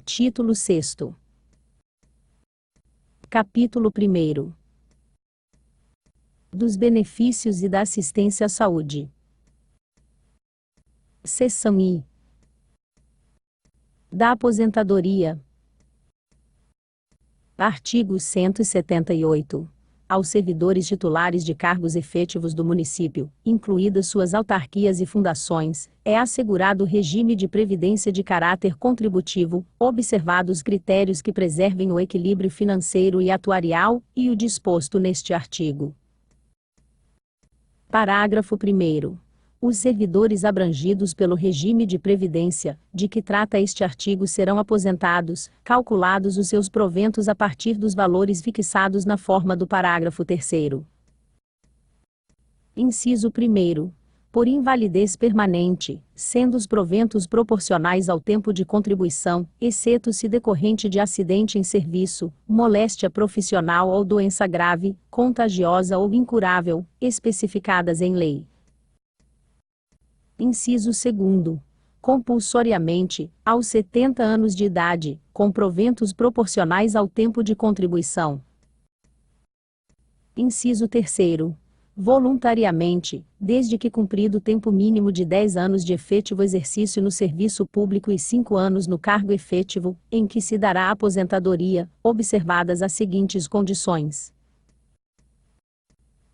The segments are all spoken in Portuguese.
Título 6º. Capítulo 1º. Dos benefícios e da assistência à saúde. Seção I. Da aposentadoria. Artigo 178. Aos servidores titulares de cargos efetivos do município, incluídas suas autarquias e fundações, é assegurado regime de previdência de caráter contributivo, observados critérios que preservem o equilíbrio financeiro e atuarial, e o disposto neste artigo. Parágrafo 1º. Os servidores abrangidos pelo regime de previdência, de que trata este artigo serão aposentados, calculados os seus proventos a partir dos valores fixados na forma do parágrafo 3º. Inciso 1º. Por invalidez permanente, sendo os proventos proporcionais ao tempo de contribuição, exceto se decorrente de acidente em serviço, moléstia profissional ou doença grave, contagiosa ou incurável, especificadas em lei. Inciso 2º. Compulsoriamente, aos 70 anos de idade, com proventos proporcionais ao tempo de contribuição. Inciso 3º. Voluntariamente, desde que cumprido o tempo mínimo de 10 anos de efetivo exercício no serviço público e 5 anos no cargo efetivo, em que se dará aposentadoria, observadas as seguintes condições.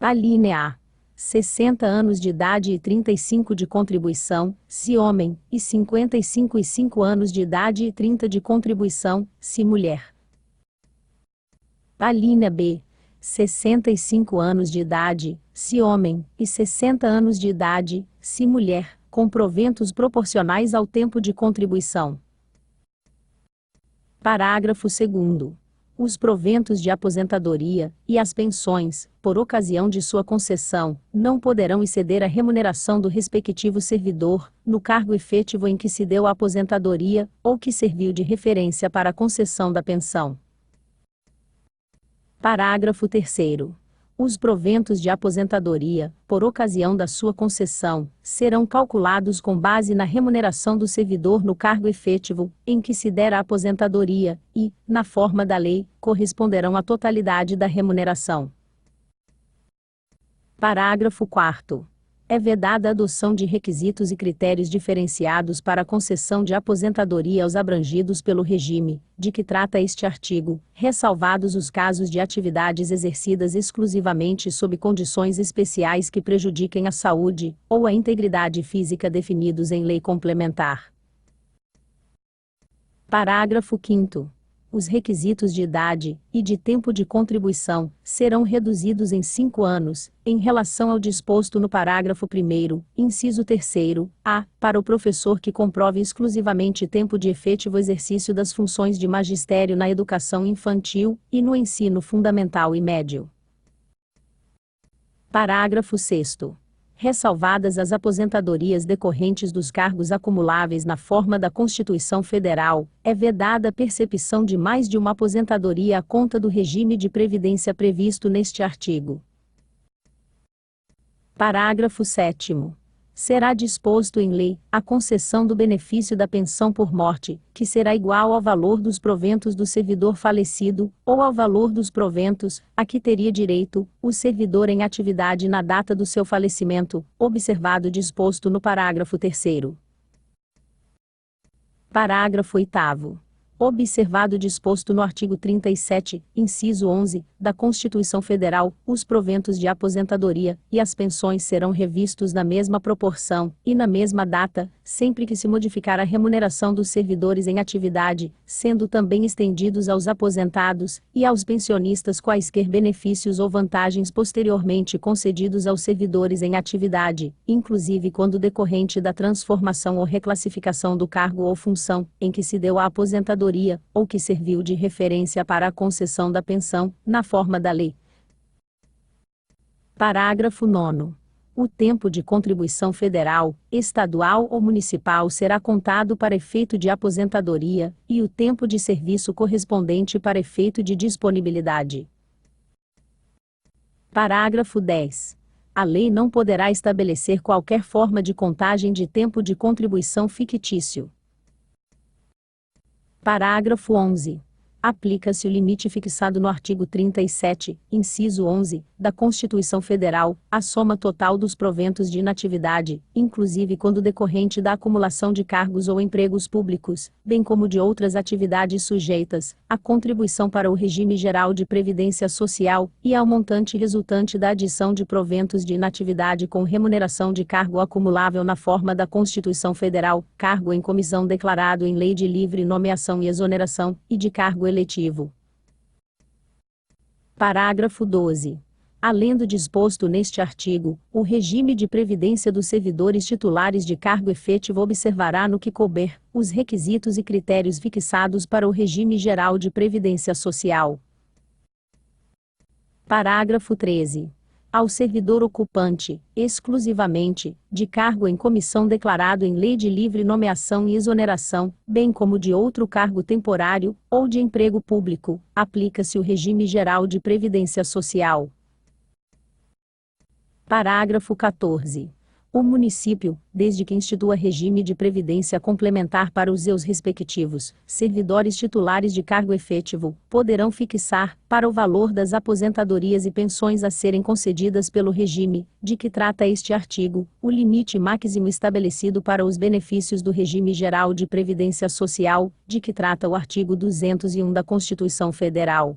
Alínea A. 60 anos de idade e 35 de contribuição, se homem, e 55 e 5 anos de idade e 30 de contribuição, se mulher. Alínea B. 65 anos de idade, se homem, e 60 anos de idade, se mulher, com proventos proporcionais ao tempo de contribuição. Parágrafo 2º. Os proventos de aposentadoria, e as pensões, por ocasião de sua concessão, não poderão exceder a remuneração do respectivo servidor, no cargo efetivo em que se deu a aposentadoria, ou que serviu de referência para a concessão da pensão. Parágrafo 3º. Os proventos de aposentadoria, por ocasião da sua concessão, serão calculados com base na remuneração do servidor no cargo efetivo, em que se der a aposentadoria, e, na forma da lei, corresponderão à totalidade da remuneração. Parágrafo 4º. É vedada a adoção de requisitos e critérios diferenciados para a concessão de aposentadoria aos abrangidos pelo regime, de que trata este artigo, ressalvados os casos de atividades exercidas exclusivamente sob condições especiais que prejudiquem a saúde, ou a integridade física definidos em lei complementar. Parágrafo 5º. Os requisitos de idade, e de tempo de contribuição, serão reduzidos em 5 anos, em relação ao disposto no parágrafo 1º, inciso 3º, a, para o professor que comprove exclusivamente tempo de efetivo exercício das funções de magistério na educação infantil, e no ensino fundamental e médio. Parágrafo 6º. Ressalvadas as aposentadorias decorrentes dos cargos acumuláveis na forma da Constituição Federal, é vedada a percepção de mais de uma aposentadoria à conta do regime de previdência previsto neste artigo. Parágrafo 7º. Será disposto em lei a concessão do benefício da pensão por morte, que será igual ao valor dos proventos do servidor falecido, ou ao valor dos proventos, a que teria direito, o servidor em atividade na data do seu falecimento, observado o disposto no parágrafo 3º. Parágrafo 8º. Observado o disposto no artigo 37, inciso 11, da Constituição Federal, os proventos de aposentadoria e as pensões serão revistos na mesma proporção e na mesma data, sempre que se modificar a remuneração dos servidores em atividade, sendo também estendidos aos aposentados e aos pensionistas quaisquer benefícios ou vantagens posteriormente concedidos aos servidores em atividade, inclusive quando decorrente da transformação ou reclassificação do cargo ou função em que se deu a aposentadoria, ou que serviu de referência para a concessão da pensão, na forma da lei. Parágrafo 9º. O tempo de contribuição federal, estadual ou municipal será contado para efeito de aposentadoria, e o tempo de serviço correspondente para efeito de disponibilidade. Parágrafo 10. A lei não poderá estabelecer qualquer forma de contagem de tempo de contribuição fictício. Parágrafo 11. Aplica-se o limite fixado no artigo 37, inciso 11, da Constituição Federal, à soma total dos proventos de inatividade, inclusive quando decorrente da acumulação de cargos ou empregos públicos, bem como de outras atividades sujeitas à contribuição para o regime geral de previdência social, e ao montante resultante da adição de proventos de inatividade com remuneração de cargo acumulável na forma da Constituição Federal, cargo em comissão declarado em lei de livre nomeação e exoneração, e de cargo eletivo. Parágrafo 12. Além do disposto neste artigo, o regime de previdência dos servidores titulares de cargo efetivo observará no que couber os requisitos e critérios fixados para o regime geral de previdência social. Parágrafo 13. Ao servidor ocupante, exclusivamente, de cargo em comissão declarado em lei de livre nomeação e exoneração, bem como de outro cargo temporário, ou de emprego público, aplica-se o regime geral de previdência social. Parágrafo 14. O município, desde que institua regime de previdência complementar para os seus respectivos servidores titulares de cargo efetivo, poderão fixar, para o valor das aposentadorias e pensões a serem concedidas pelo regime, de que trata este artigo, o limite máximo estabelecido para os benefícios do regime geral de previdência social, de que trata o artigo 201 da Constituição Federal.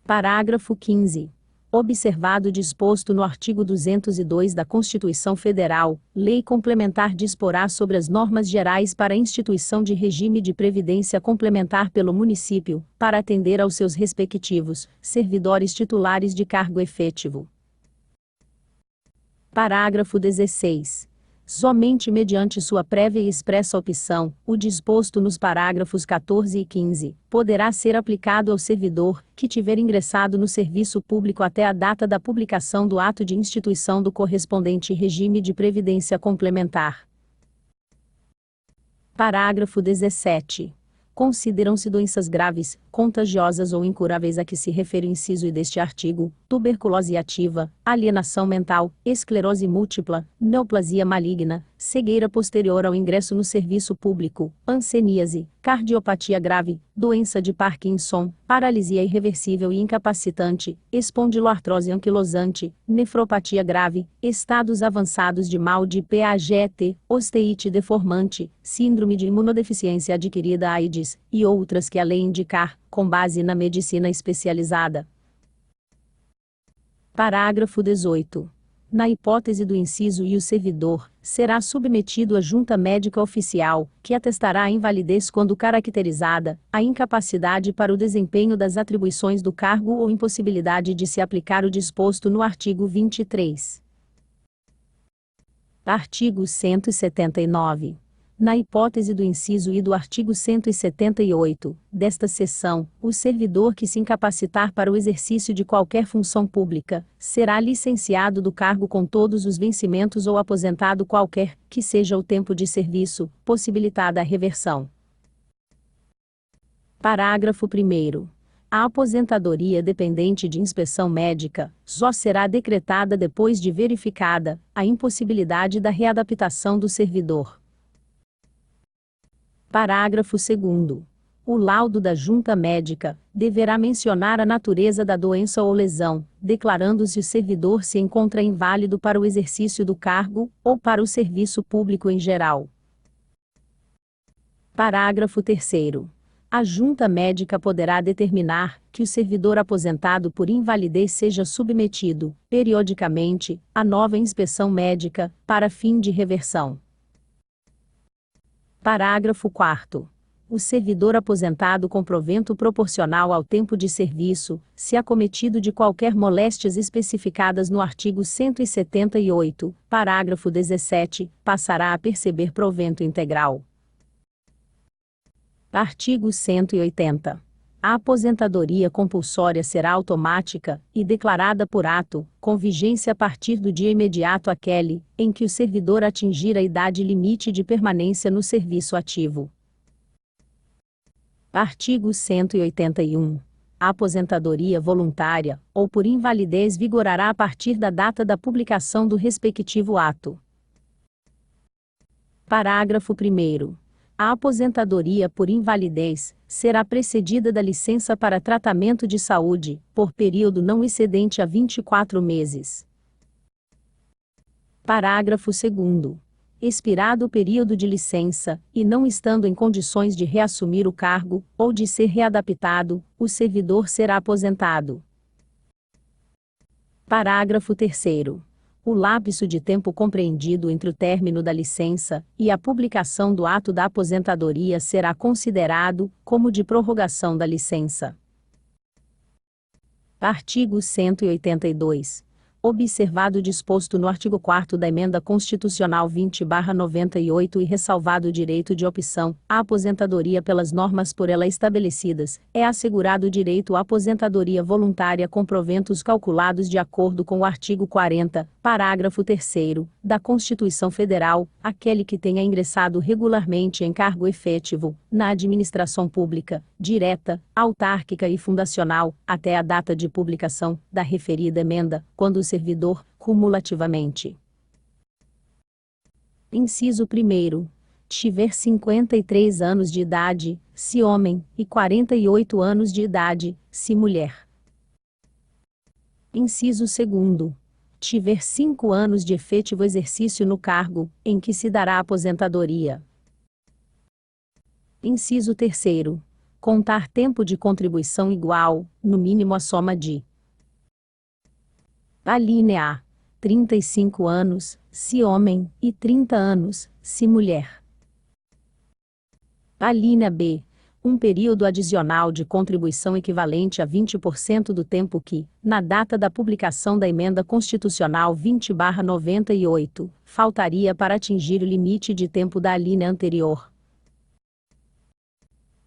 Parágrafo 15. Observado o disposto no artigo 202 da Constituição Federal, lei complementar disporá sobre as normas gerais para a instituição de regime de previdência complementar pelo município, para atender aos seus respectivos servidores titulares de cargo efetivo. Parágrafo 16. Somente mediante sua prévia e expressa opção, o disposto nos parágrafos 14 e 15, poderá ser aplicado ao servidor que tiver ingressado no serviço público até a data da publicação do ato de instituição do correspondente regime de previdência complementar. Parágrafo 17. Consideram-se doenças graves, contagiosas ou incuráveis a que se refere o inciso I deste artigo, tuberculose ativa, alienação mental, esclerose múltipla, neoplasia maligna, cegueira posterior ao ingresso no serviço público, hanseníase, cardiopatia grave, doença de Parkinson, paralisia irreversível e incapacitante, espondiloartrose anquilosante, nefropatia grave, estados avançados de mal de Paget, osteite deformante, síndrome de imunodeficiência adquirida AIDS, e outras que a lei indicar, com base na medicina especializada. Parágrafo 18. Na hipótese do inciso I, o servidor será submetido à junta médica oficial, que atestará a invalidez quando caracterizada, a incapacidade para o desempenho das atribuições do cargo ou impossibilidade de se aplicar o disposto no artigo 23. Artigo 179. Na hipótese do inciso I do artigo 178, desta seção, o servidor que se incapacitar para o exercício de qualquer função pública, será licenciado do cargo com todos os vencimentos ou aposentado qualquer, que seja o tempo de serviço, possibilitada a reversão. Parágrafo 1º. A aposentadoria dependente de inspeção médica só será decretada depois de verificada a impossibilidade da readaptação do servidor. Parágrafo 2º. O laudo da junta médica deverá mencionar a natureza da doença ou lesão, declarando-se o servidor se encontra inválido para o exercício do cargo, ou para o serviço público em geral. Parágrafo 3º. A junta médica poderá determinar que o servidor aposentado por invalidez seja submetido, periodicamente, a nova inspeção médica, para fim de reversão. Parágrafo 4º. O servidor aposentado com provento proporcional ao tempo de serviço, se acometido de qualquer moléstias especificadas no artigo 178, parágrafo 17, passará a perceber provento integral. Artigo 180. A aposentadoria compulsória será automática e declarada por ato, com vigência a partir do dia imediato àquele em que o servidor atingir a idade limite de permanência no serviço ativo. Artigo 181. A aposentadoria voluntária, ou por invalidez vigorará a partir da data da publicação do respectivo ato. Parágrafo 1º. A aposentadoria por invalidez será precedida da licença para tratamento de saúde, por período não excedente a 24 meses. Parágrafo 2º. Expirado o período de licença, e não estando em condições de reassumir o cargo, ou de ser readaptado, o servidor será aposentado. Parágrafo 3º. O lapso de tempo compreendido entre o término da licença e a publicação do ato da aposentadoria será considerado como de prorrogação da licença. Artigo 182. Observado o disposto no artigo 4º da Emenda Constitucional 20/98 e ressalvado o direito de opção à aposentadoria pelas normas por ela estabelecidas, é assegurado o direito à aposentadoria voluntária com proventos calculados de acordo com o artigo 40, parágrafo 3º, da Constituição Federal, aquele que tenha ingressado regularmente em cargo efetivo, na administração pública, direta, autárquica e fundacional, até a data de publicação da referida emenda, quando o servidor, cumulativamente. Inciso 1º. Tiver 53 anos de idade, se homem, e 48 anos de idade, se mulher. Inciso 2º. Tiver 5 anos de efetivo exercício no cargo, em que se dará aposentadoria. Inciso 3º. Contar tempo de contribuição igual, no mínimo a soma de: alínea A. 35 anos, se homem, e 30 anos, se mulher. Alínea B. Um período adicional de contribuição equivalente a 20% do tempo que, na data da publicação da Emenda Constitucional 20/98, faltaria para atingir o limite de tempo da alínea anterior.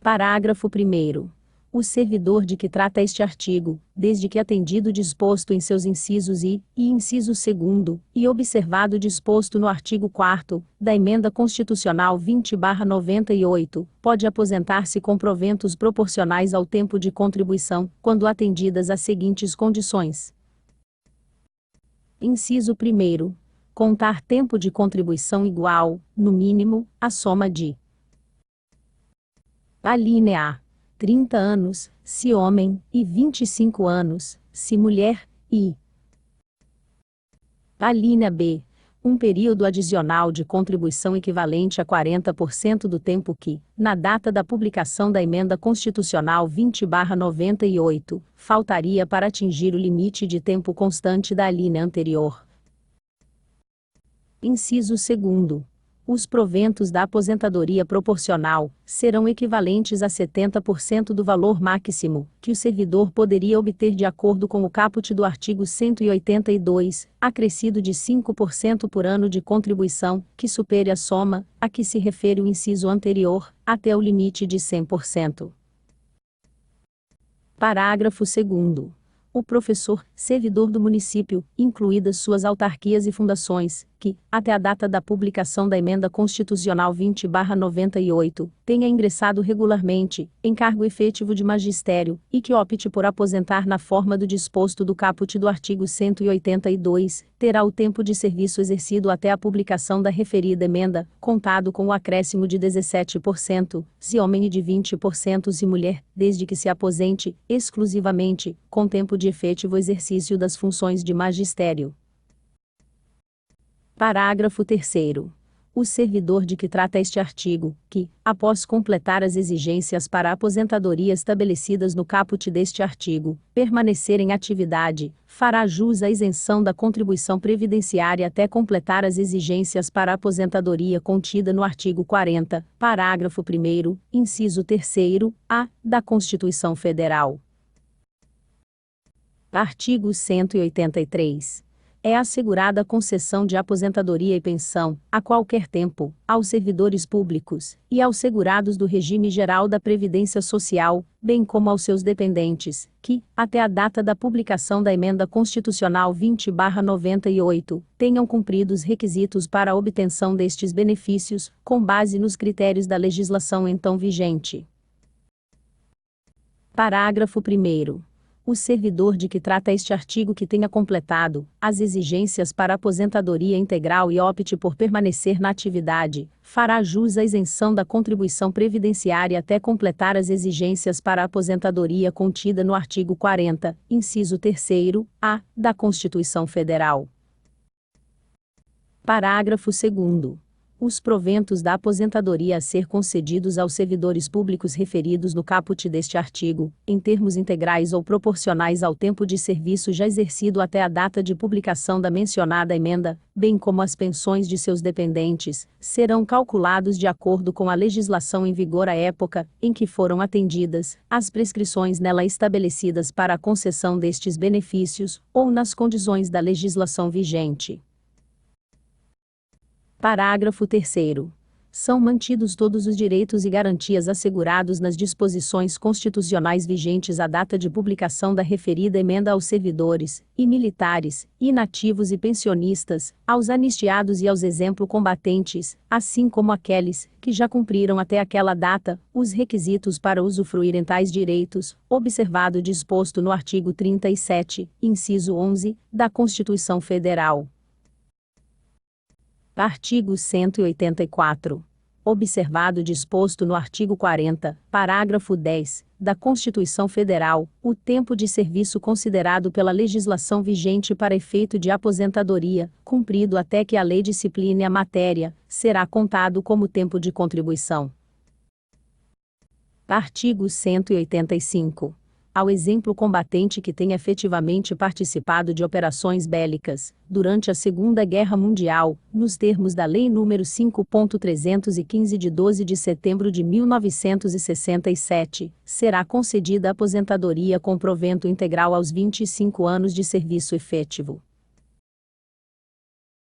Parágrafo 1º. O servidor de que trata este artigo, desde que atendido o disposto em seus incisos e inciso 2º, e observado o disposto no artigo 4º da Emenda Constitucional 20/98, pode aposentar-se com proventos proporcionais ao tempo de contribuição, quando atendidas as seguintes condições. Inciso 1º. Contar tempo de contribuição igual, no mínimo, à soma de: alínea A. 30 anos, se homem, e 25 anos, se mulher, e alínea B. Um período adicional de contribuição equivalente a 40% do tempo que, na data da publicação da Emenda Constitucional 20/98, faltaria para atingir o limite de tempo constante da alínea anterior. Inciso 2º. Os proventos da aposentadoria proporcional serão equivalentes a 70% do valor máximo que o servidor poderia obter de acordo com o caput do artigo 182, acrescido de 5% por ano de contribuição, que supere a soma a que se refere o inciso anterior, até o limite de 100%. Parágrafo 2º. O professor, servidor do município, incluídas suas autarquias e fundações, que, até a data da publicação da Emenda Constitucional 20/98, tenha ingressado regularmente, em cargo efetivo de magistério, e que opte por aposentar na forma do disposto do caput do artigo 182, terá o tempo de serviço exercido até a publicação da referida emenda, contado com o acréscimo de 17%, se homem e de 20% se mulher, desde que se aposente, exclusivamente, com tempo de efetivo exercício das funções de magistério. Parágrafo 3º. O servidor de que trata este artigo, que, após completar as exigências para a aposentadoria estabelecidas no caput deste artigo, permanecer em atividade, fará jus à isenção da contribuição previdenciária até completar as exigências para a aposentadoria contida no artigo 40, parágrafo 1º, inciso 3º-A, da Constituição Federal. Artigo 183. É assegurada a concessão de aposentadoria e pensão, a qualquer tempo, aos servidores públicos e aos segurados do regime geral da Previdência Social, bem como aos seus dependentes, que, até a data da publicação da Emenda Constitucional 20/98, tenham cumprido os requisitos para a obtenção destes benefícios, com base nos critérios da legislação então vigente. Parágrafo 1º. o servidor de que trata este artigo que tenha completado as exigências para aposentadoria integral e opte por permanecer na atividade, fará jus à isenção da contribuição previdenciária até completar as exigências para a aposentadoria contida no artigo 40, inciso 3º-A, da Constituição Federal. Parágrafo 2º. Os proventos da aposentadoria a ser concedidos aos servidores públicos referidos no caput deste artigo, em termos integrais ou proporcionais ao tempo de serviço já exercido até a data de publicação da mencionada emenda, bem como as pensões de seus dependentes, serão calculados de acordo com a legislação em vigor à época em que foram atendidas as prescrições nela estabelecidas para a concessão destes benefícios, ou nas condições da legislação vigente. Parágrafo 3º. São mantidos todos os direitos e garantias assegurados nas disposições constitucionais vigentes à data de publicação da referida emenda aos servidores, e militares, inativos e pensionistas, aos anistiados e aos exemplo-combatentes, assim como aqueles que já cumpriram até aquela data os requisitos para usufruírem tais direitos, observado o disposto no artigo 37, inciso 11, da Constituição Federal. Artigo 184. Observado o disposto no artigo 40, parágrafo 10, da Constituição Federal, o tempo de serviço considerado pela legislação vigente para efeito de aposentadoria, cumprido até que a lei discipline a matéria, será contado como tempo de contribuição. Artigo 185. Ao exemplo combatente que tenha efetivamente participado de operações bélicas, durante a Segunda Guerra Mundial, nos termos da Lei nº 5.315 de 12 de setembro de 1967, será concedida aposentadoria com provento integral aos 25 anos de serviço efetivo.